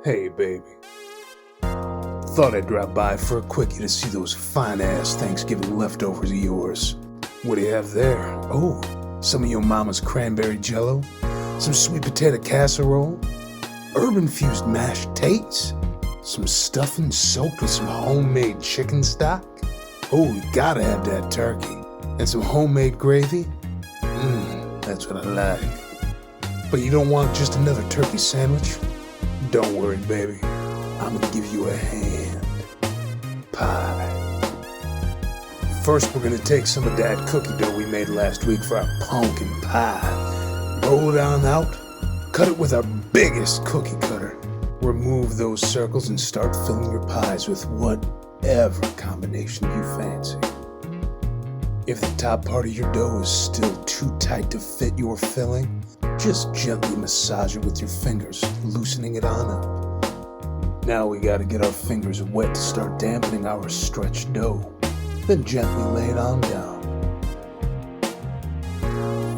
Hey, baby. Thought I'd drop by for a quickie to see those fine-ass Thanksgiving leftovers of yours. What do you have there? Oh, some of your mama's cranberry jello, some sweet potato casserole, herb-infused mashed tates, some stuffing soaked with some homemade chicken stock. Oh, you gotta have that turkey. And some homemade gravy. That's what I like. But you don't want just another turkey sandwich? Don't worry, baby. I'm gonna give you a hand pie. First, we're gonna take some of that cookie dough we made last week for our pumpkin pie. Roll it on out, cut it with our biggest cookie cutter. Remove those circles and start filling your pies with whatever combination you fancy. If the top part of your dough is still too tight to fit your filling, just gently massage it with your fingers, loosening it on up. Now we gotta get our fingers wet to start dampening our stretched dough, then gently lay it on down.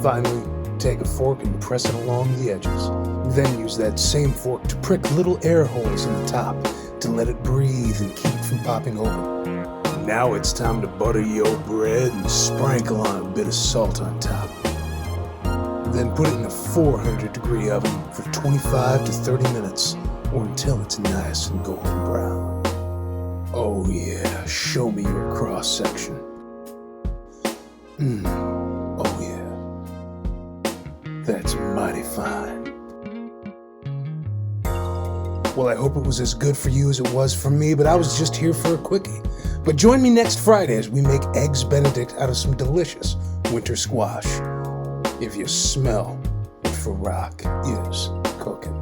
Finally, take a fork and press it along the edges. Then use that same fork to prick little air holes in the top to let it breathe and keep it from popping open. Now it's time to butter your bread and sprinkle on a bit of salt on top. Then put it in a 400-degree oven for 25 to 30 minutes or until it's nice and golden brown. Oh yeah, show me your cross-section. Oh yeah, that's mighty fine. Well, I hope it was as good for you as it was for me, but I was just here for a quickie. But join me next Friday as we make Eggs Benedict out of some delicious winter squash. If you smell what Farrakh is cooking.